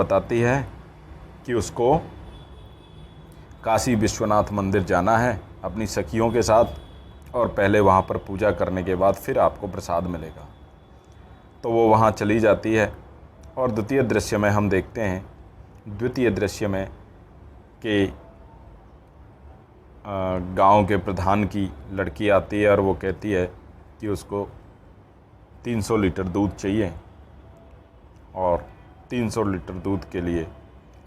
बताती है कि उसको काशी विश्वनाथ मंदिर जाना है अपनी सखियों के साथ, और पहले वहाँ पर पूजा करने के बाद फिर आपको प्रसाद मिलेगा। तो वो वहाँ चली जाती है। और द्वितीय दृश्य में हम देखते हैं, द्वितीय दृश्य में कि गांव के प्रधान की लड़की आती है और वो कहती है कि उसको 300 लीटर दूध चाहिए, और 300 लीटर दूध के लिए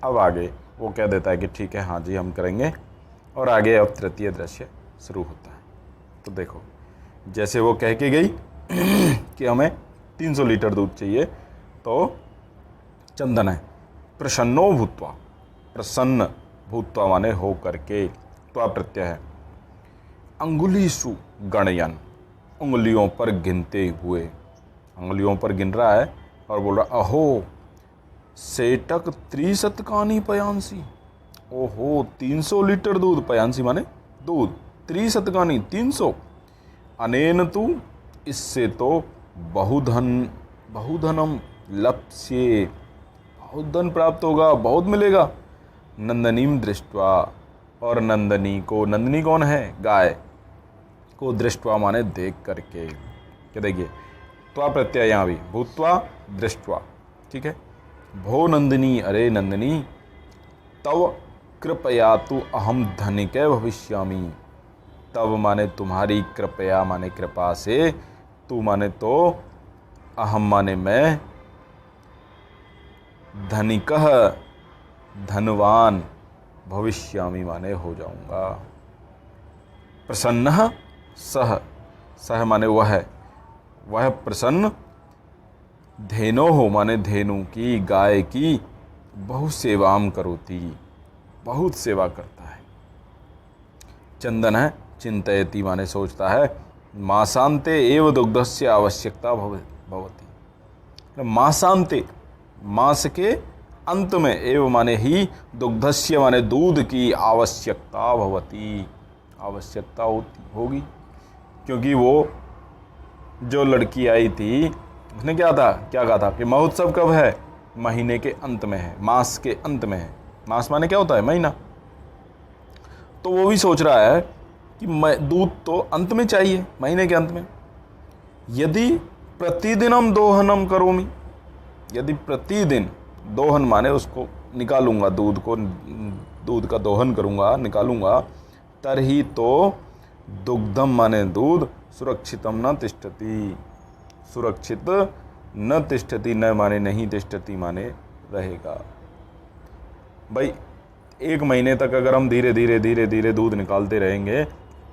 अब आगे वो कह देता है कि ठीक है, हाँ जी हम करेंगे। और आगे अब तृतीय दृश्य शुरू होता है। तो देखो, जैसे वो कह के गई कि हमें 300 लीटर दूध चाहिए, तो चंदन है प्रसन्नो भूत्वा, प्रसन्न भूत्वा माने हो करके, त्वा प्रत्यय है, अंगुलीसु गणयन, उंगलियों पर गिनते हुए, उंगलियों पर गिन रहा है और बोल रहा अहो सेटक 300 पयांसी, ओहो 300 लीटर दूध, पयांसी माने दूध, 300 300, अनेन तू इससे तो बहुधनम लप्स्ये, बहुत धन प्राप्त होगा, बहुत मिलेगा। नंदनीम दृष्ट्वा, और नंदनी को, नंदनी कौन है, गाय को, दृष्ट्वा माने देख करके, क्या देखिए त्वा प्रत्यय यहाँ भी, भूत्वा दृष्ट्वा, ठीक है। भो नंदिनी, अरे नंदिनी, तव कृपया तु अहम धनिक भविष्यामि, तव माने तुम्हारी, कृपया माने कृपा से, तू माने तो, अहम माने मैं, धनिकः धनवान, भविष्यामि माने हो जाऊंगा। प्रसन्न सह, सह माने वह प्रसन्न, धेनो हो माने धेनु की, गाय की, बहु सेवाम करोती, बहुत सेवा करता है। चंदन है चिंतयति माने सोचता है, मासांते एव दुग्धस्य आवश्यकता भवति, मासांते मास के अंत में, एव माने ही, दुग्धस्य माने दूध की, आवश्यकता भवति, आवश्यकता होगी, क्योंकि वो जो लड़की आई थी उसने क्या कहा था कि महोत्सव कब है, महीने के अंत में है, मास के अंत में है। मास माने क्या होता है, महीना। तो वो भी सोच रहा है कि दूध तो अंत में चाहिए, महीने के अंत में। यदि प्रतिदिनम दोहनम करोमि, यदि प्रतिदिन, दोहन माने उसको निकालूंगा, दूध को, दूध का दोहन करूंगा, निकालूंगा, तरही तो दुग्धम माने दूध, सुरक्षितम न तिष्ठति, सुरक्षित न तिष्ठति, न माने नहीं, तिष्ठति माने रहेगा। भाई 1 महीने तक अगर हम धीरे धीरे दूध निकालते रहेंगे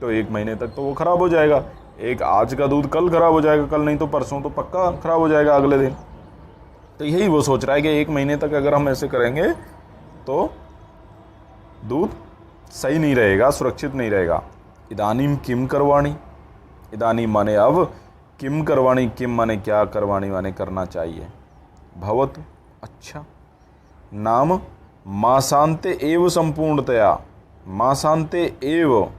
तो 1 महीने तक तो वो खराब हो जाएगा। एक आज का दूध कल खराब हो जाएगा, कल नहीं तो परसों तो पक्का खराब हो जाएगा अगले दिन। तो यही वो सोच रहा है कि 1 महीने तक अगर हम ऐसे करेंगे तो दूध सही नहीं रहेगा, सुरक्षित नहीं रहेगा। इदानीम किम करवाणी, इदानीम माने अब, किम करवाणी, किम माने क्या, करवाणी माने करना चाहिए। भवतु अच्छा, नाम मासांते एव संपूर्णतया, मासांते एव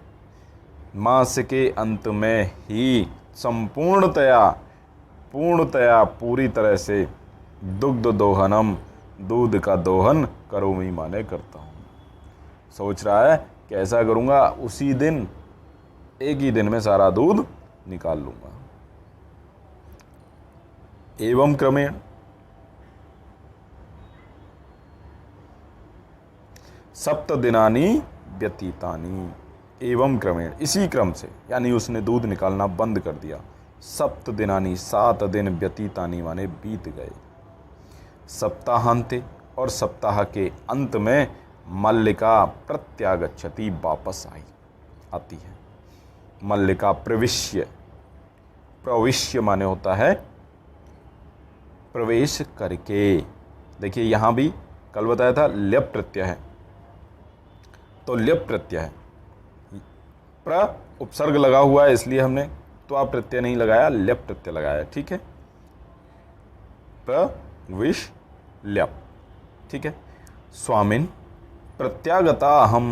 मास के अंत में ही, संपूर्णतया पूर्णतया पूरी तरह से, दुग्ध दोहनम दूध का दोहन, करोमि माने करता हूँ। सोच रहा है कि ऐसा करूँगा, उसी दिन, एक ही दिन में सारा दूध निकाल लूँगा। एवं क्रमेण सप्त दिनानि व्यतीतानि, एवं क्रमेण इसी क्रम से, यानी उसने दूध निकालना बंद कर दिया। सप्त दिनानि 7 दिन, व्यतीतानि माने बीत गए। सप्ताहांते, और सप्ताह के अंत में, मल्लिका प्रत्यागच्छति, वापस आती है। मल्लिका प्रविश्य, प्रविश्य माने होता है प्रवेश करके। देखिए यहाँ भी कल बताया था ल्यप प्रत्यय है, तो ल्यप प्रत्यय है, प्र उपसर्ग लगा हुआ है इसलिए हमने त्वा प्रत्यय नहीं लगाया, ल्यप प्रत्यय लगाया, ठीक है। प्रविश ल्यप, ठीक है। स्वामिन प्रत्यागता अहम,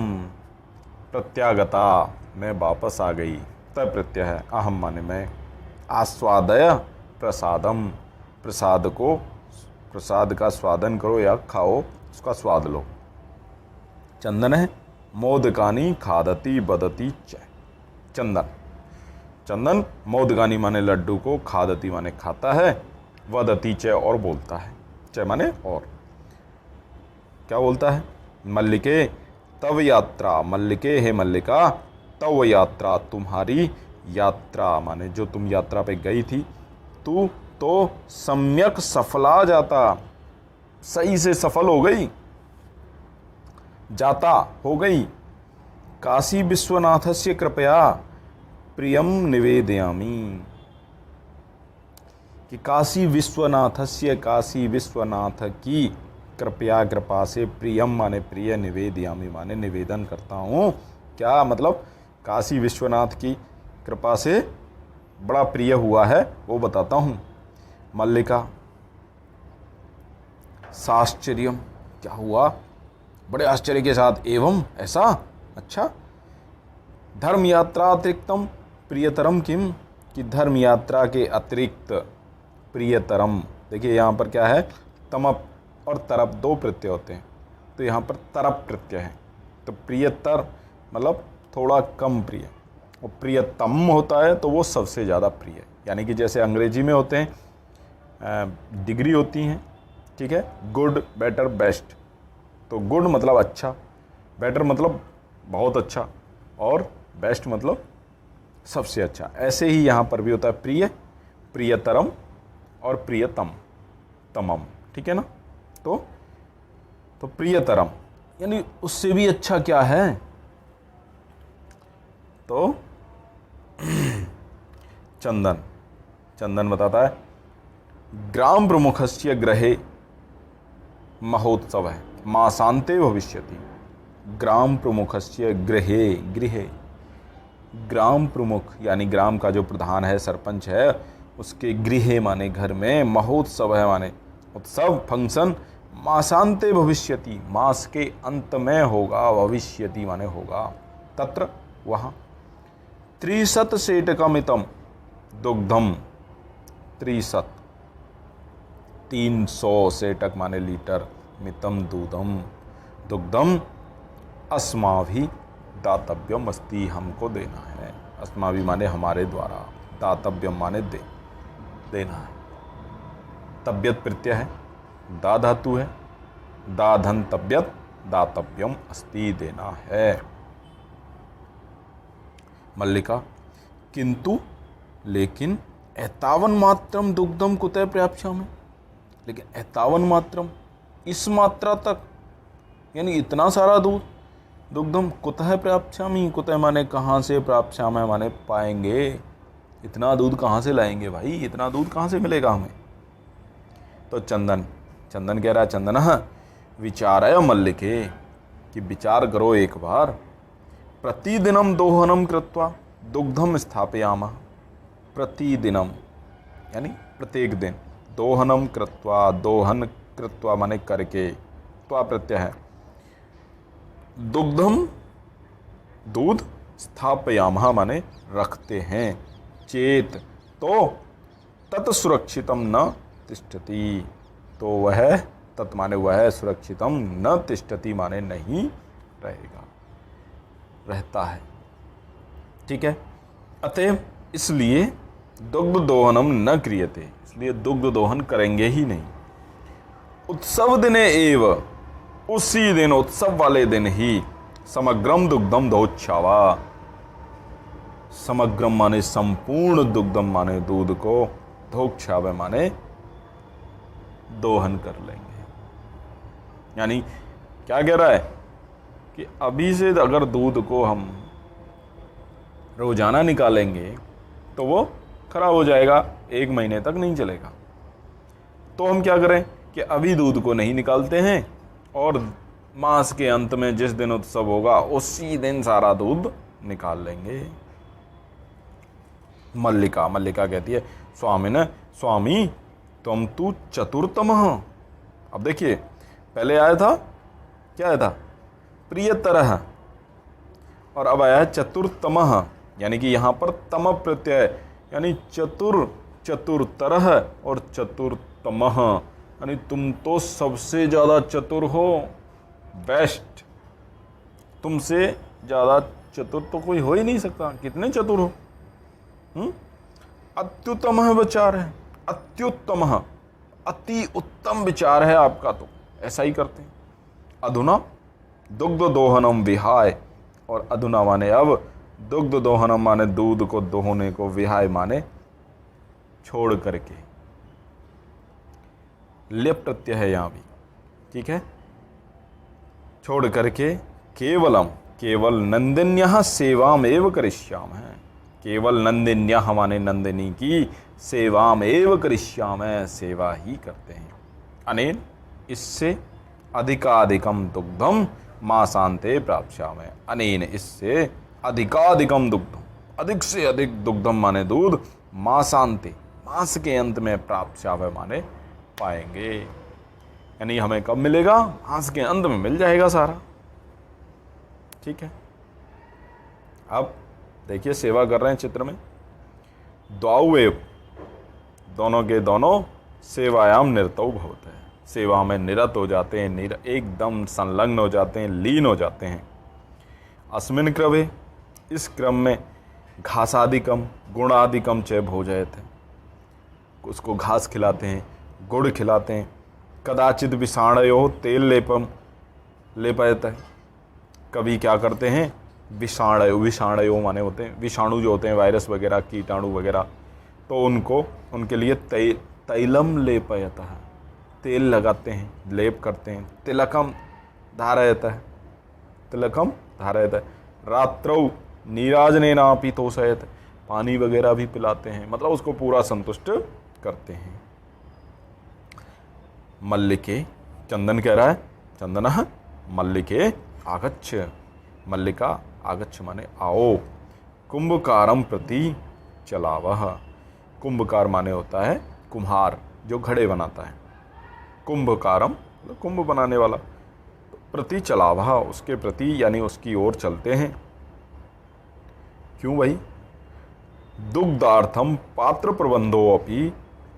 प्रत्यागता मैं वापस आ गई, तय प्रत्यय है, अहम माने मैं। आस्वादय प्रसादम, प्रसाद को प्रसाद का स्वादन करो या खाओ, उसका स्वाद लो। चंदन है मोदकानी खादती बदती च। चंदन, चंदन मोदगानी माने लड्डू को, खादती माने खाता है, वदती च और बोलता है, च माने और। क्या बोलता है? मल्लिके तव यात्रा, मल्लिके हे मल्लिका, तव यात्रा तुम्हारी यात्रा माने जो तुम यात्रा पे गई थी, तू तो सम्यक सफला जाता, सही से सफल हो गई, जाता हो गई। काशी विश्वनाथस्य कृपया प्रियम निवेदयामि, कि काशी विश्वनाथस्य, काशी विश्वनाथ की कृपया, कृपा से, प्रियम माने प्रिय, निवेदयामि माने निवेदन करता हूँ। क्या मतलब? काशी विश्वनाथ की कृपा से बड़ा प्रिय हुआ है वो बताता हूँ। मल्लिका साश्चर्यम, क्या हुआ? बड़े आश्चर्य के साथ, एवं ऐसा, अच्छा। धर्म यात्रा अतिरिक्तम प्रियतरम किम, कि धर्म यात्रा के अतिरिक्त प्रियतरम। देखिए यहाँ पर क्या है, तमप और तरप दो प्रत्यय होते हैं, तो यहाँ पर तरप प्रत्यय है, तो प्रियतर मतलब थोड़ा कम प्रिय, और प्रियतम होता है तो वो सबसे ज़्यादा प्रिय। यानी कि जैसे अंग्रेजी में होते हैं डिग्री होती हैं, ठीक है, गुड, बेटर, बेस्ट। तो गुड मतलब अच्छा, बेटर मतलब बहुत अच्छा, और बेस्ट मतलब सबसे अच्छा। ऐसे ही यहाँ पर भी होता है प्रिय, प्रियतरम और प्रियतम, तमम, ठीक है ना। तो प्रियतरम यानी उससे भी अच्छा क्या है, तो चंदन, चंदन बताता है ग्राम प्रमुखस्य गृहे महोत्सव है, मासान्ते भविष्यति। ग्राम प्रमुखस्य गृहे, गृहे, ग्राम प्रमुख यानी ग्राम का जो प्रधान है, सरपंच है, उसके गृहे माने घर में, महोत्सव है माने उत्सव, फंक्शन, मासान्ते भविष्यति मास के अंत में होगा, भविष्यति माने होगा, तत्र वहाँ 30 सेटकमितम दुग्धम, 300 सेटक माने लीटर, मितम दूधम, दुग्धम, अस्माभि दातव्यम अस्ति, हमको देना है, अस्माभि माने हमारे द्वारा, दातव्यम माने देना है। तब्यत प्रत्यय है, दा धातु है, दाधन तब्यत, दातव्यम अस्ति देना है। मल्लिका किंतु लेकिन एतावन मात्रम दुग्धम कुतः प्राप्स्यामि, लेकिन एतावन मात्रम इस मात्रा तक, यानी इतना सारा दूध, दुग्धम कुतः प्राप्स्यामि, कुतः माने कहाँ से, प्राप्स्यामि माने पाएंगे, इतना दूध कहाँ से लाएंगे भाई, इतना दूध कहाँ से मिलेगा हमें। तो चंदन, चंदन कह रहा है, चंदन विचारय मल्लिके, कि विचार करो एक बार, प्रतिदिनम दोहनम कृत्वा दुग्धम स्थापयामः, प्रतिदिनम यानी प्रत्येक दिन, दोहनम कृत्वा, दोहन कृत्वा माने करके, त्वा प्रत्यय है, दुग्धम दूध, स्थापयामः माने रखते हैं, चेत तो तत्सुरक्षितम न तिष्ठति, तो वह, तत् माने वह, सुरक्षितम न तिष्ठति माने नहीं रहेगा, रहता है, ठीक है। अतएव इसलिए दुग्ध दोहनम न क्रियते, इसलिए दुग्ध दोहन करेंगे ही नहीं। उत्सव दिने एव, उसी दिन, उत्सव वाले दिन ही, समग्रम दुग्धम दोच्छावा, समग्रम माने संपूर्ण, दुग्धम माने दूध को, दोच्छावे माने दोहन कर लेंगे। यानी क्या कह रहा है कि अभी से अगर दूध को हम रोजाना निकालेंगे तो वो खराब हो जाएगा, 1 महीने तक नहीं चलेगा। तो हम क्या करें कि अभी दूध को नहीं निकालते हैं, और मास के अंत में जिस दिन उत्सव होगा उसी दिन सारा दूध निकाल लेंगे। मल्लिका, मल्लिका कहती है स्वामी तुम तू चतुर्थम। अब देखिए पहले आया था, क्या आया था, प्रियतरः, और अब आया है चतुर्थतमः, यानी कि यहाँ पर तम प्रत्यय, यानी चतुर, चतुरतरः और चतुर्थतमः, यानी तुम तो सबसे ज़्यादा चतुर हो, बेस्ट, तुमसे ज़्यादा चतुर तो कोई हो ही नहीं सकता, कितने चतुर हो। अत्युत्तम विचार है, अत्युत्तम, अति उत्तम विचार है आपका, तो ऐसा ही करते हैं। अधुना दुग्ध दोहनम विहाय, और अधुना माने अब, दुग्ध दोहनम माने दूध को दोहने को, विहाय माने छोड़ करके, लेप प्रत्यय है यहाँ भी, ठीक है, छोड़ करके, केवलम, केवल नंदिन्यः सेवाम एव करिष्याम है, केवल नंदिन्यः माने नंदिनी की, सेवाम एव करिष्याम है, सेवा ही करते हैं। अनेन, इससे, अधिकाधिकम दुग्धम मासान्ते प्राप्स्यामि, अनेन इससे, अधिकाधिकम दुग्धम, अधिक से अधिक दुग्धम माने दूध, मासान्ते मास के अंत में, प्राप्स्यामि माने पाएंगे, यानी हमें कब मिलेगा, मास के अंत में मिल जाएगा सारा, ठीक है। अब देखिए सेवा कर रहे हैं चित्र में, द्वाउ एव, दोनों के दोनों, सेवायाम निरतौ भवते हैं, सेवा में निरत हो जाते हैं, एकदम संलग्न हो जाते हैं, लीन हो जाते हैं। अस्मिन् क्रमे, इस क्रम में, घासादिकम गुणादिकम च भोजयते, उसको घास खिलाते हैं, गुड़ खिलाते हैं। कदाचित विषाणयो तेल लेपम लेपयत है, कभी क्या करते हैं, विषाणयो माने होते हैं विषाणु जो होते हैं, वायरस वगैरह, कीटाणु वगैरह, तो उनको, उनके लिए तैलम लेपयत है, तेल लगाते हैं, लेप करते हैं। तिलकम धारयत है, तिलकम धारयत है। रात्रौ नीराजनेनापि तोषयत, पानी वगैरह भी पिलाते हैं, मतलब उसको पूरा संतुष्ट करते हैं। मल्लिके, चंदन कह रहा है, चंदनः मल्लिके आगच्छ, मल्लिका आगच्छ माने आओ, कुंभकारम प्रति चलावह, कुंभकार माने होता है कुम्हार जो घड़े बनाता है, कुंभकारम कुंभ बनाने वाला, तो प्रति चलावह उसके प्रति यानी उसकी ओर चलते हैं। क्यों भाई, दुग्धार्थम पात्र प्रबंधो अपि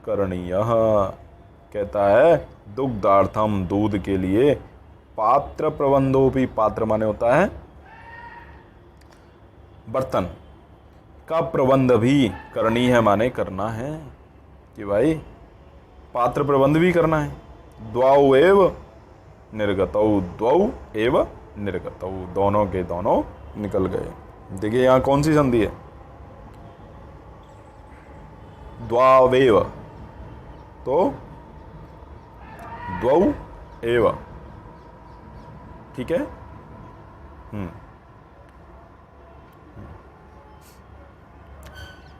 करणीयः, कहता है दुग्धार्थम दूध के लिए, पात्र प्रबंधो भी, पात्र माने होता है बर्तन का प्रबंध भी, करनी है माने करना है, कि भाई पात्र प्रबंध भी करना है। द्वौ एव निर्गतौ, द्वौ एव निर्गतौ, दोनों के दोनों निकल गए। देखिए यहाँ कौन सी संधि है, द्वावेव, तो द्वौ एव, ठीक है।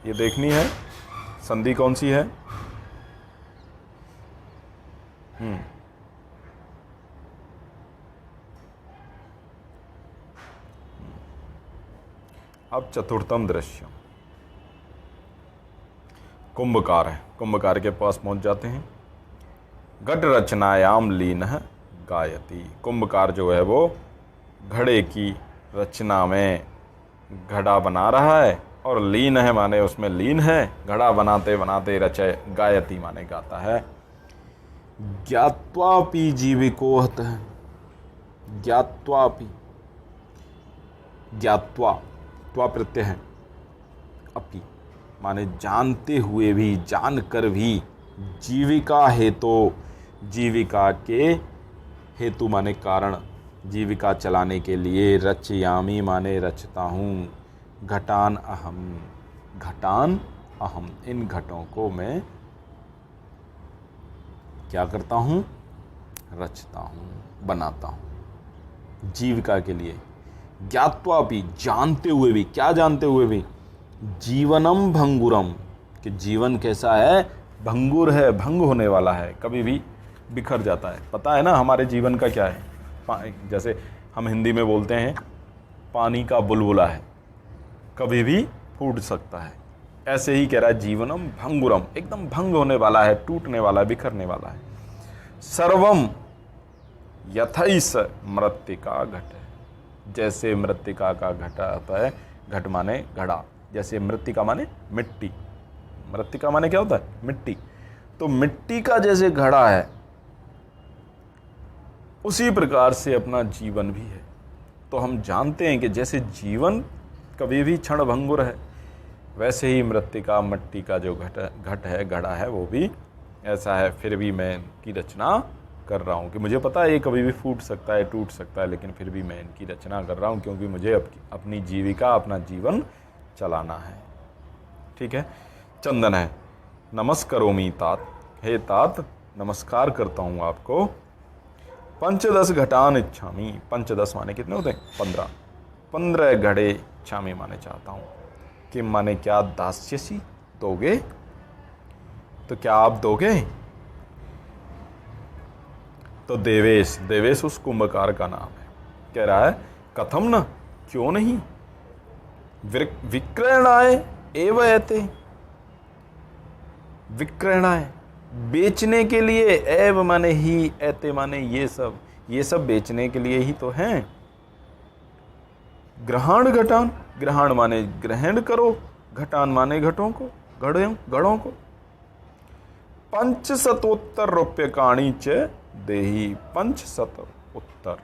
ये देखनी है संधि कौन सी है। अब चतुर्थम दृश्य, कुंभकार है, कुंभकार के पास पहुंच जाते हैं। घट रचनायाम लीनः गायति, कुंभकार जो है वो घड़े की रचना में घड़ा बना रहा है, और लीन है माने उसमें लीन है, घड़ा बनाते बनाते रचय, गायति माने गाता है। ज्ञात्वापि जीविकोहतः, ज्ञात्वापि, ज्ञात्वा, त्वा प्रत्यय है, अपि माने जानते हुए भी, जानकर भी, जीविका हेतु, जीविका के हेतु माने कारण, जीविका चलाने के लिए, रचयामी माने रचता हूँ, घटान अहम, घटान अहम, इन घटों को मैं क्या करता हूँ, रचता हूँ, बनाता हूँ जीविका के लिए। ज्ञात्वा भी, जानते हुए भी, क्या जानते हुए भी, जीवनम भंगुरम, कि जीवन कैसा है, भंगुर है, भंग होने वाला है, कभी भी बिखर जाता है। पता है ना हमारे जीवन का क्या है, जैसे हम हिंदी में बोलते हैं पानी का बुलबुला है, कभी भी फूट सकता है, ऐसे ही कह रहा है जीवनम भंगुरम, एकदम भंग होने वाला है, टूटने वाला है, बिखरने वाला है। सर्वम यथैस मृत्तिका घट, जैसे मृत्तिका का घटा आता है, घट माने घड़ा, जैसे मृत्तिका माने मिट्टी, मृत्तिका माने क्या होता है, मिट्टी, तो मिट्टी का जैसे घड़ा है, उसी प्रकार से अपना जीवन भी है। तो हम जानते हैं कि जैसे जीवन कभी भी क्षण भंगुर है, वैसे ही मृत्तिका मट्टी का जो घट है, घड़ा है, वो भी ऐसा है। फिर भी मैं इनकी रचना कर रहा हूँ कि मुझे पता है ये कभी भी फूट सकता है, टूट सकता है, लेकिन फिर भी मैं इनकी रचना कर रहा हूँ क्योंकि मुझे अपनी जीविका, अपना जीवन चलाना है। ठीक है। चंदन है, नमस्करोमि तात, हे तात नमस्कार करता हूँ आपको। पंचदश घटान इच्छामी, पंचदश माने कितने होते हैं? 15। 15 घड़े इच्छामी माने चाहता हूँ। कि माने क्या? दास्यसी, दोगे? तो क्या आप दोगे? तो देवेश, देवेश उस कुंभकार का नाम है। कह रहा है कथम न, क्यों नहीं, विक्रयणाय एव एते, विक्रयणाय बेचने के लिए, एव माने ही, एते माने ये सब बेचने के लिए ही तो हैं। ग्रहण घटान, ग्रहण माने ग्रहण करो, घटान माने घटों को, घड़ों को। 500 रूप्यकाणि च देही, 500 उत्तर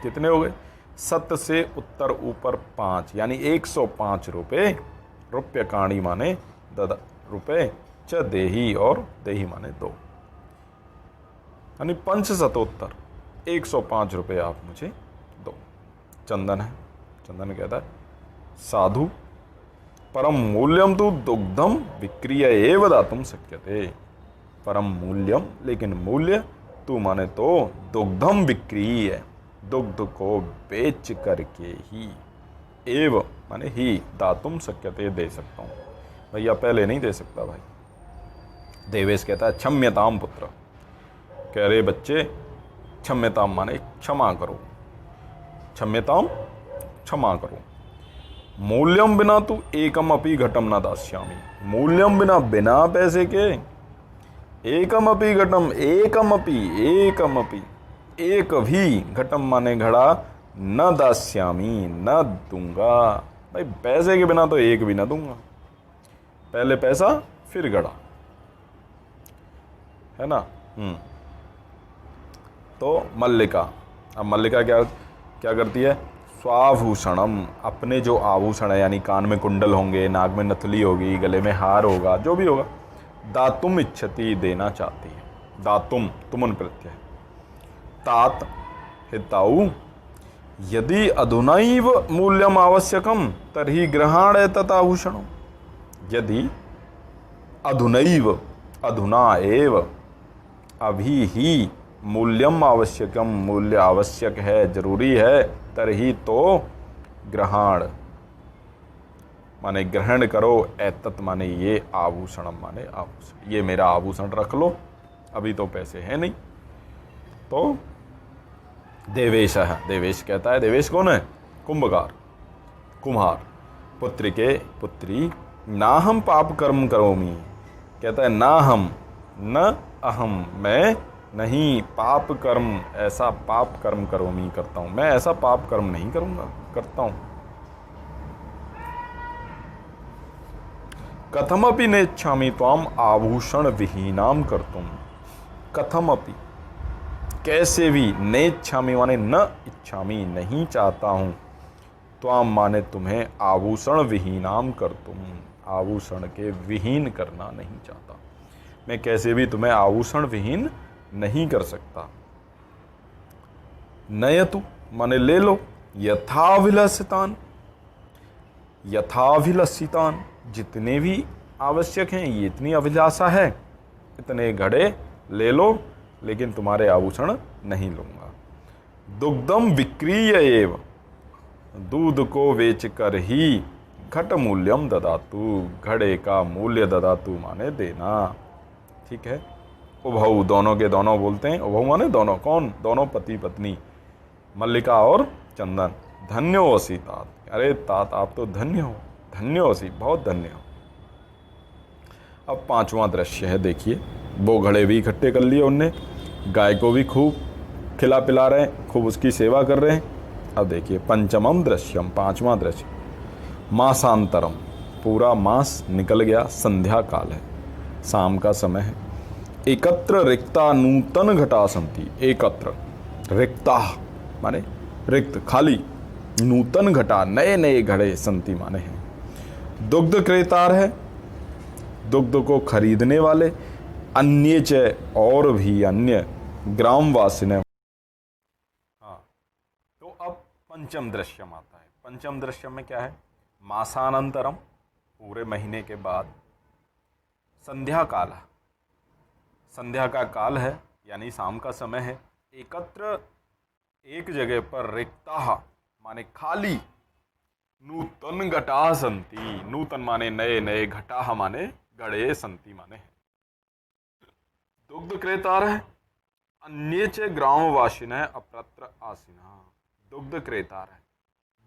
कितने हो गए? 7 से उत्तर ऊपर 5, यानी 105 रुपये। रूप्यकाणि माने रुपये, च देही, और देही माने 2, यानी 500 105 रुपये आप मुझे दो। चंदन है, चंदन कहता है साधु परम मूल्यम तो दुग्धम विक्रिय एव दातुम शक्यते। परम मूल्यम, लेकिन मूल्य, तू माने तो दुग्धम विक्रिय, दुग्ध को बेच करके ही, एव माने ही, दातुम शक्यते दे सकता हूँ। भैया पहले नहीं दे सकता भाई। देवेश कहता है क्षम्यताम पुत्र, कह रहे बच्चे क्षम्यताम माने क्षमा करो, क्षम्यताम क्षमा करो। मूल्यम बिना तू एकम अपि घटम न दास्यामी, मूल्यम बिना, बिना पैसे के, एकम अपि घटम, एकम अपि, एक भी, घटम माने घड़ा, न दास्यामी न दूंगा। भाई पैसे के बिना तो एक भी ना दूंगा, पहले पैसा फिर घड़ा, है ना। तो मल्लिका, अब मल्लिका क्या करती है? स्वाभूषणम, अपने जो आभूषण है, यानी कान में कुंडल होंगे, नाक में नथुली होगी, गले में हार होगा, जो भी होगा, दातुम इच्छति, देना चाहती है। दातुम तुमन प्रत्यय है। तात हिताऊ, यदि अधुनैव मूल्यम आवश्यकम तर्हि ग्रहण तथाभूषण। यदि अधुनैव, अधुना एव, अभी ही, मूल्यम आवश्यकम, मूल्य आवश्यक है, जरूरी है, तरही तो ग्रहण माने ग्रहण करो, एतत् माने ये, आभूषणम माने आभूषण, ये मेरा आभूषण रख लो, अभी तो पैसे हैं नहीं। तो देवेश है, देवेश कहता है, देवेश कौन है? कुंभकार, कुम्हार। पुत्र के पुत्री, ना हम पाप कर्म करोमी, कहता है ना हम, न अहम, मैं नहीं, पाप कर्म, ऐसा पाप कर्म करोमी, करता हूं मैं, ऐसा पाप कर्म नहीं करूंगा, करता हूं। कथमपि नेच्छामि त्वाम आभूषण विहीनाम कर्तुम, कथमपि, कैसे भी, नेच्छामि माने न इच्छामि, नहीं चाहता हूं, त्वाम माने तुम्हें, आभूषण विहीनाम कर्तुम, आभूषण के विहीन करना नहीं चाहता, मैं कैसे भी तुम्हें आभूषण विहीन नहीं कर सकता। नयतु माने ले लो, यथाभिलषितान, यथाभिलषितान, जितने भी आवश्यक हैं, ये इतनी अभिलाषा है, इतने घड़े ले लो, लेकिन तुम्हारे आभूषण नहीं लूंगा। दुग्धम विक्रीय एव, दूध को बेच कर ही, घट मूल्यम ददातु, घड़े का मूल्य ददातु माने देना। ठीक है। उभऊ, दोनों के दोनों बोलते हैं, उभऊ माने दोनों, कौन? दोनों पति पत्नी, मल्लिका और चंदन। धन्योसी तात, अरे तात आप तो धन्य हो, धन्योसी, बहुत धन्य हो। अब 5वां दृश्य है, देखिए, वो घड़े भी इकट्ठे कर लिए उनने, गाय को भी खूब खिला पिला रहे हैं, खूब उसकी सेवा कर रहे हैं। अब देखिए पंचमम दृश्यम, 5वां दृश्य, मासांतरम, पूरा मास निकल गया, संध्या काल है, शाम का समय है। एकत्र रिक्ता नूतन घटा संति। एकत्र रिक्ता माने रिक्त खाली, नूतन घटा नए नए घड़े, संति माने हैं। दुग्ध क्रेतार है, दुग्ध को खरीदने वाले, अन्य च और भी अन्य, ग्रामवासी ने। हाँ, तो अब पंचम दृश्यम आता है। पंचम दृश्यम में क्या है? मासानंतरम, पूरे महीने के बाद, संध्या काल, संध्या का काल है यानी शाम का समय है। एकत्र एक जगह पर, रिक्ता माने खाली, नूतन घटा संति, नूतन माने नए नए, घटा माने घड़े, संति माने है। दुग्ध क्रेतार है, अन्य च ग्रामवासिन है अप्रत्र आसीना। दुग्ध क्रेतार है,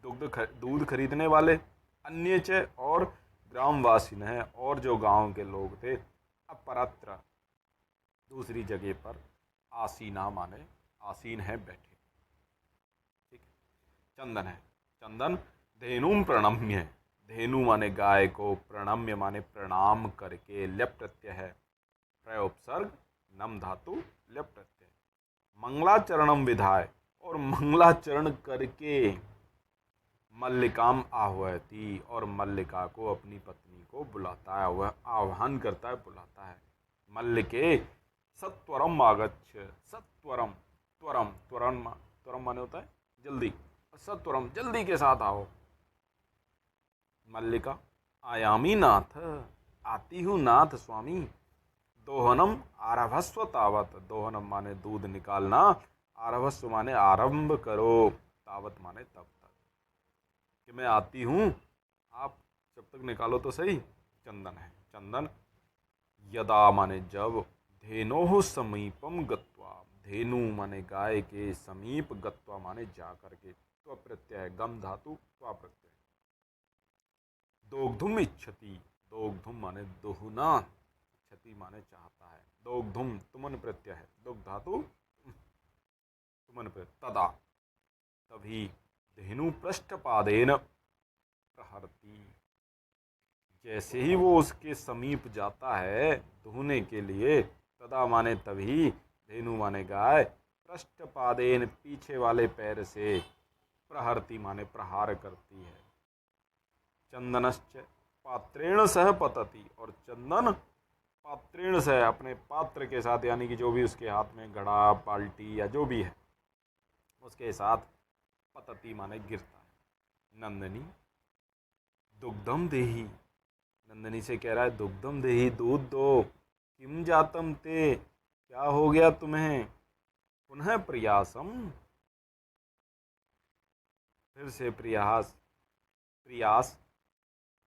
दूध खरीदने वाले, अन्य च और ग्रामवासिन है और जो गांव के लोग थे, अपरत्र दूसरी जगह पर, आसीना माने आसीन है, बैठे। ठीक है। चंदन है, चंदन धेनुम प्रणम्य, धेनु माने गाय को, प्रणम्य माने प्रणाम करके, ल्यप प्रत्यय है, प्रयोपसर्ग नम धातु ल्यप प्रत्यय। मंगलाचरणम विधाय, और मंगलाचरण करके, मल्लिकाम आह्वयति, और मल्लिका को, अपनी पत्नी को बुलाता है, वह आह्वान करता है, बुलाता है। मल्लिके सत्वरम आगच्छ, सत्वरम, त्वरम, त्वरम माने होता है जल्दी, सत्वरम जल्दी के साथ आओ। मल्लिका आयामी नाथ, आती हूँ नाथ स्वामी। दोहनम आरभस्व तावत, दोहनम माने दूध निकालना, आरभस्व माने आरंभ करो, तावत माने तब तक, कि मैं आती हूँ, आप जब तक निकालो तो सही। चंदन है, चंदन यदा माने जब, धेनोः समीपम गत्वा, धेनु माने गाय के, समीप गत्वा माने जा करके, त्व प्रत्यय गम धातु त्वा प्रत्यय। दोग्धुम इच्छति, दोग्धुम माने दोहुना, इच्छति माने चाहता है, दोग्धुम तुमन प्रत्यय है, दुग्ध धातु तुमन प्रत्यय। तदा तभी, धेनु पृष्ठपादेन प्रहरती, जैसे ही वो उसके समीप जाता है दुहने के लिए, तदा माने तभी, धेनु माने गाय, पृष्ठपादेन पीछे वाले पैर से, प्रहरती माने प्रहार करती है। चंदनश्च पात्रेण सह पतति, और चंदन पात्रेण सह, अपने पात्र के साथ, यानी कि जो भी उसके हाथ में घड़ा, बाल्टी या जो भी है, उसके साथ, पतति माने गिरता है। नंदनी दुग्धम देही, नंदनी से कह रहा है, दुग्धम देही, दूध दो। किम जातम ते, क्या हो गया तुम्हें। पुनः प्रयासम, फिर से प्रयास, प्रयास,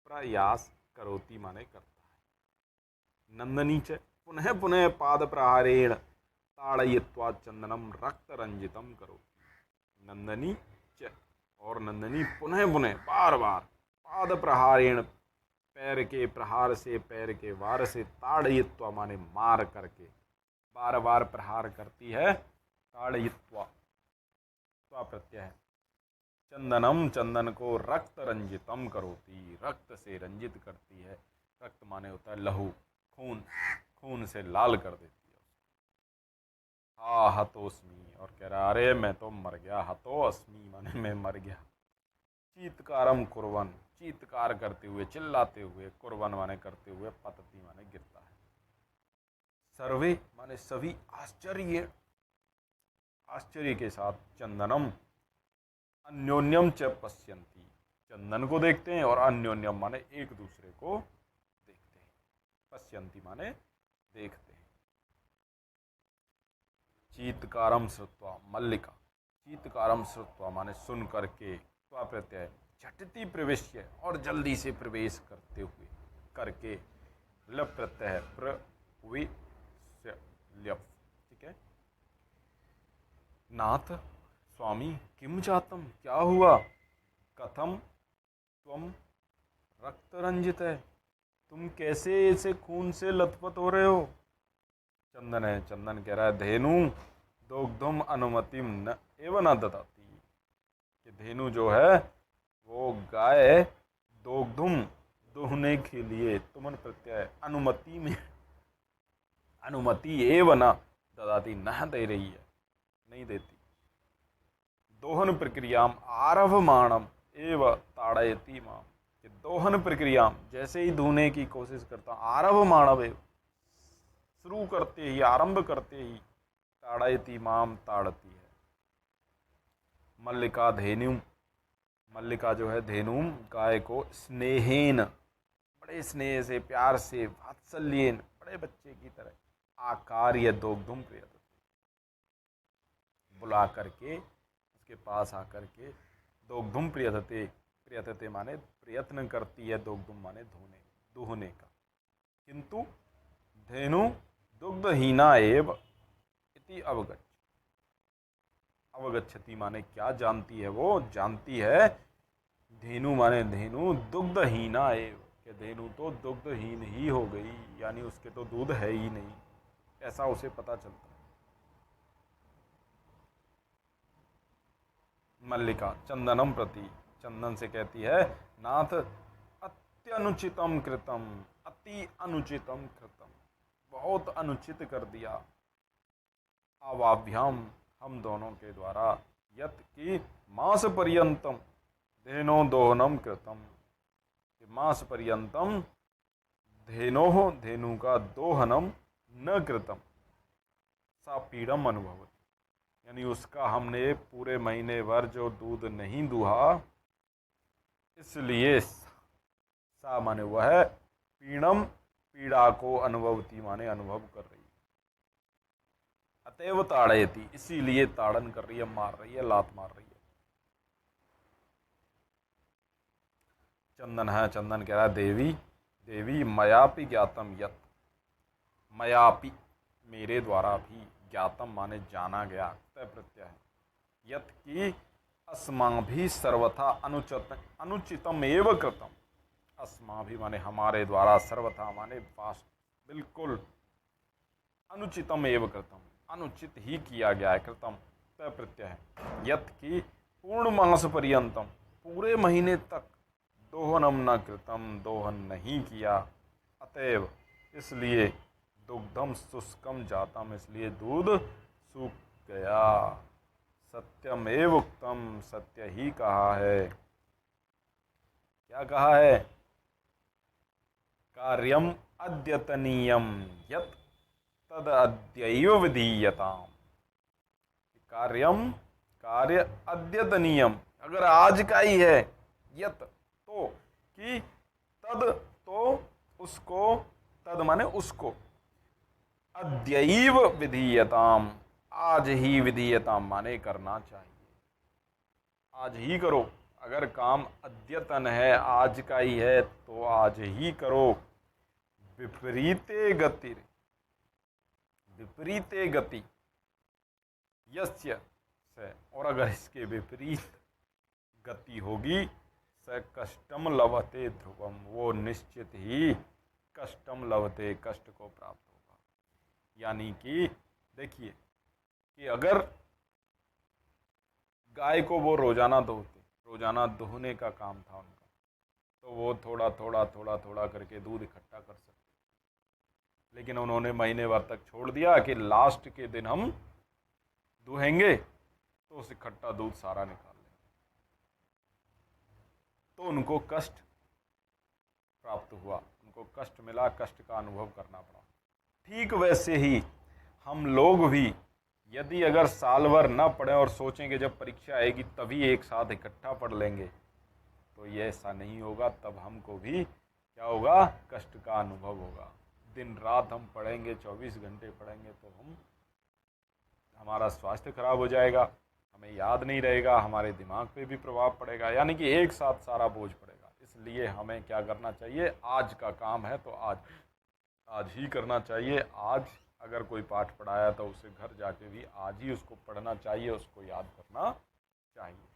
प्रयास करोति माने करता है। नंदनी च पुनः पुनः पाद प्रहारेण ताड़यित्वा चंदनम रक्त रंजितम करोति। नंदनी च, और नंदनी पुनः पुनः, बार बार, पाद प्रहारेण, पैर के प्रहार से, पैर के वार से, ताड़यित्वा माने मार करके, बार बार प्रहार करती है, ताड़यित्वा त्वा प्रत्यय है। चंदनम, चंदन को, रक्त रंजितम करोति, रक्त से रंजित करती है। रक्त माने होता है लहू, खून, खून से लाल कर देती है। हा हतोस्मी, और कह रहा अरे मैं तो मर गया, हतो अस्मी माने मैं मर गया। चीतकारम कुर्वन, चीतकार करते हुए, चिल्लाते हुए, कुर्वन माने करते हुए, पतति माने गिरता है। सर्वे माने सभी, आश्चर्य, आश्चर्य के साथ, चंदनम अन्योन्यम च पश्यन्ति, चंदन को देखते हैं, और अन्योन्यम माने एक दूसरे को देखते हैं, पश्यन्ति माने देखते हैं। चीतकारम श्रुत्वा, मल्लिका, चीतकारम श्रुत्वा माने सुन करके, त्वा प्रत्यय, झटति प्रवेश्य, और जल्दी से प्रवेश करते हुए, करके, लप प्रत्यय है, प्रविश्य ल्यप। ठीक है। नाथ स्वामी, किम जातम, क्या हुआ। कथम त्वम रक्त रंजित है, तुम कैसे ऐसे खून से लथपथ हो रहे हो। चंदन है, चंदन कह रहा है, धेनु दोग्धम अनुमतिम न एवं न ददाती, कि धेनु जो है वो गाय, दोग्धुम दुहने के लिए, तुमन प्रत्यय अनुमति में, अनुमति एव न ददाती, न दे रही है, नहीं देती। दोहन प्रक्रियाम आरभमाणम एव ताड़यति माम, कि दोहन प्रक्रियाम, जैसे ही धोने की कोशिश करता हूँ, आरभमाणव एव, शुरू करते ही, आरंभ करते ही, ताड़यति माम, ताड़ती है। मल्लिका धेनुम, मल्लिका जो है धेनुम, गाय को, स्नेहेन, बड़े स्नेह से, प्यार से, वात्सल्येन, बड़े बच्चे की तरह, आकार्य दोग्धुम प्रियते, बुला करके, उसके पास आकर के, दोग्धुम प्रियते, प्रियते माने प्रयत्न करती है, दोग्धुम माने धोने, दुहने का। किंतु धेनु दुग्धहीना एव इति अवगच्छ, अवगच्छति माने क्या जानती है, वो जानती है, धेनु माने धेनु, दुग्धहीना एव, कि धेनु तो दुग्धहीन ही हो गई, यानी उसके तो दूध है ही नहीं, ऐसा उसे पता चलता है। मल्लिका चंदनम प्रति, चंदन से कहती है, नाथ अत्यनुचितम कृतम, अति अनुचितम कृतम, बहुत अनुचित कर दिया, आवाभ्याम, हम दोनों के द्वारा, यत की मास पर्यंतम धेनो दोहनम कृतम, मास पर्यंतम धेनो, धेनु का दोहनम न कृतम, सा पीड़म अनुभवती, यानी उसका हमने पूरे महीने भर जो दूध नहीं दुहा, इसलिए सा माने वह पीड़म, पीड़ा को अनुभवती माने अनुभव कर रही है, अतएव ताड़यति, इसीलिए ताड़न कर रही है, मार रही है, लात मार रही है। चंदन है, चंदन कह रहा है, देवी, देवी मयापि ज्ञातम यत, मयापि, मेरे द्वारा भी, ज्ञातम माने जाना गया, तय प्रत्यय है, यत की अस्माभि सर्वथा अनुचितम एव कृतम, अस्माभि माने हमारे द्वारा, सर्वथा माने बिल्कुल, अनुचितम एव कृतम, अनुचित ही किया गया है, कृतम तय प्रत्यय है, यत की पूर्ण मास पर्यंतम, पूरे महीने तक, दोहनम न कृतम, दोहन नहीं किया, अतएव, इसलिए, दुग्धम शुष्कम जातम, इसलिए दूध सूख गया, सत्यमेव उक्तम, सत्य ही कहा है, क्या कहा है, कार्यम अद्यतनीयम यत तद अद्यैव विधीयताम, कार्यम, कार्य, अद्यतनीयम, अगर आज का ही है, यत तो, कि तद तो, उसको, तद माने उसको, अद्यैव विधीयताम, आज ही, विधीयताम माने करना चाहिए, आज ही करो, अगर काम अद्यतन है, आज का ही है, तो आज ही करो। विपरीते गति, विपरीते गति, यस्य से, और अगर इसके विपरीत गति होगी, स कष्टम लभते ध्रुवम, वो निश्चित ही कष्टम लभते, कष्ट को प्राप्त होगा। यानी कि देखिए कि अगर गाय को वो रोजाना दोहते, रोजाना दोहने का काम था उनका, तो वो थोड़ा थोड़ा थोड़ा थोड़ा करके दूध इकट्ठा कर सकते, लेकिन उन्होंने महीने भर तक छोड़ दिया कि लास्ट के दिन हम दुहेंगे तो उस इकट्ठा दूध सारा निकाल लेंगे, तो उनको कष्ट प्राप्त हुआ, उनको कष्ट मिला, कष्ट का अनुभव करना पड़ा। ठीक वैसे ही हम लोग भी यदि अगर साल भर न पढ़ें और सोचेंगे जब परीक्षा आएगी तभी एक साथ इकट्ठा पढ़ लेंगे, तो ये ऐसा नहीं होगा, तब हमको भी क्या होगा, कष्ट का अनुभव होगा। दिन रात हम पढ़ेंगे, 24 घंटे पढ़ेंगे, तो हमारा स्वास्थ्य खराब हो जाएगा, हमें याद नहीं रहेगा, हमारे दिमाग पे भी प्रभाव पड़ेगा, यानी कि एक साथ सारा बोझ पड़ेगा। इसलिए हमें क्या करना चाहिए, आज का काम है तो आज ही करना चाहिए। आज अगर कोई पाठ पढ़ाया तो उसे घर जाके भी आज ही उसको पढ़ना चाहिए, उसको याद करना चाहिए।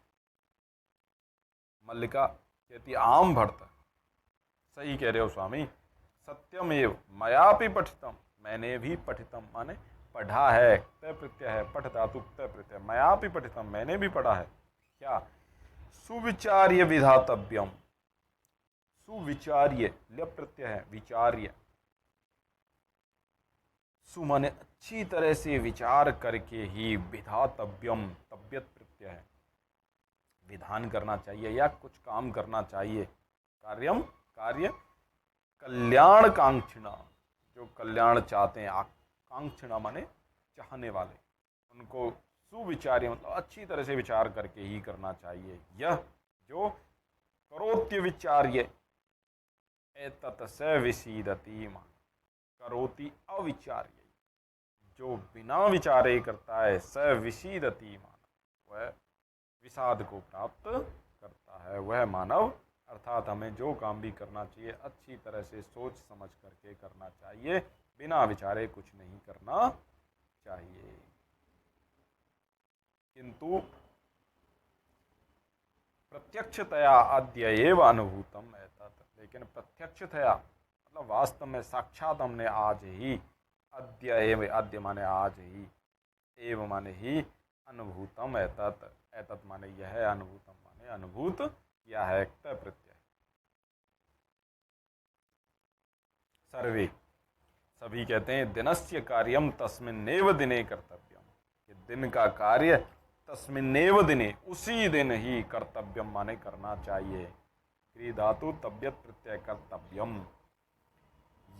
मल्लिका कहती आम भरता, सही कह रहे हो स्वामी, सत्यमेव मयापि पठितम, मैंने भी पठितम माने पढ़ा है, तय प्रत्यय है, पठ धातु तय प्रत्यय, मयापि पठितम मैंने भी पढ़ा है। क्या, सुविचार्य विधातव्यम, सुविचार्य ल्य प्रत्यय है, विचार्य, सु माने अच्छी तरह से विचार करके ही विधातव्यम, तब्यत प्रत्यय है, विधान करना चाहिए या कुछ काम करना चाहिए। कार्यम कार्य कल्याण कांक्षिणा, जो कल्याण चाहते हैं, आकांक्षिणा माने चाहने वाले, उनको सुविचार्य मतलब अच्छी तरह से विचार करके ही करना चाहिए। यह जो करोत्य विचार्य एतत् स विसीदति, करोति अविचार्य, जो बिना विचारे करता है, स विसीदति मानव, वह विषाद को प्राप्त करता है। वह मानव अर्थात हमें जो काम भी करना चाहिए अच्छी तरह से सोच समझ करके करना चाहिए, बिना विचारे कुछ नहीं करना चाहिए। किंतु प्रत्यक्षतया अद्य एव अनुभूतम एतत्, लेकिन प्रत्यक्षतया मतलब वास्तव में साक्षात हमने आज ही, अद्य एव, अद्य माने आज ही, एव माने ही, अनुभूतम एतत्, एतत् माने यह, अनुभूतम माने अनुभूत किया है, प्रत्यय। सर्वे, सभी कहते हैं दिनस्य कार्यम तस्मिन्नेव दिने कर्तव्यम, कि दिन का कार्य तस्मिन्नेव दिने, उसी दिन ही, कर्तव्यम माने करना चाहिए। क्री धातु तब्यत प्रत्यय कर्तव्यम।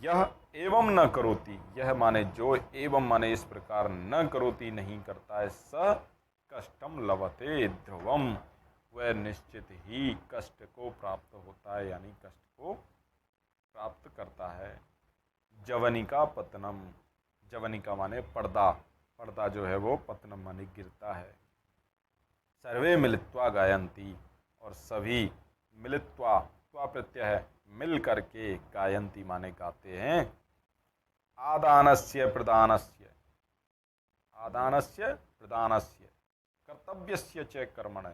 यह एवं न करोति, यह माने जो, एवं माने इस प्रकार, न करोति नहीं करता है, स कष्टम लभते ध्रुवम, वह निश्चित ही कष्ट को प्राप्त होता है, यानी कष्ट को प्राप्त करता है। जवनिका पतनम, जवनिका माने पर्दा, पर्दा जो है वो पतनम माने गिरता है। सर्वे मिलित्वा गायन्ति, और सभी मिलित्वा, त्वा प्रत्यय है, मिल करके, गायन्ति माने गाते हैं। आदानस्य प्रदानस्य, आदानस्य प्रदानस्य, कर्तव्यस्य च कर्मण,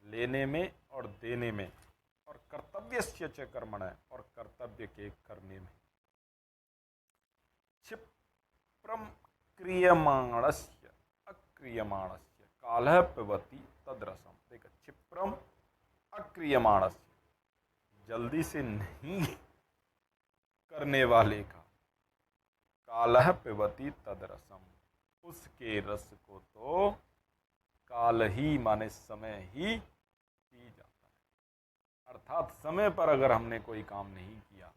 लेने में और देने में, और कर्तव्यस्य च कर्मण, और कर्तव्य के करने में। क्षिप्रम क्रियमाणस्य अक्रियमाणस्य कालः पिबति तद्रसम। देखो, क्षिप्रम अक्रियमाणस्य, जल्दी से नहीं करने वाले का, कालः पिबति तद्रसम, उसके रस को तो काल ही माने समय ही पी जाता है। अर्थात समय पर अगर हमने कोई काम नहीं किया,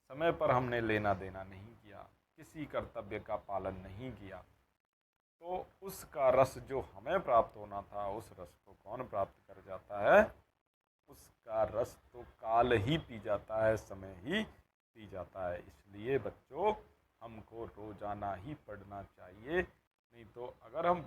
समय पर हमने लेना देना नहीं किया, किसी कर्तव्य का पालन नहीं किया, तो उसका रस जो हमें प्राप्त होना था, उस रस को कौन प्राप्त कर जाता है? उसका रस तो काल ही पी जाता है, समय ही पी जाता है। इसलिए बच्चों, हमको रोजाना ही पढ़ना चाहिए, नहीं तो अगर हम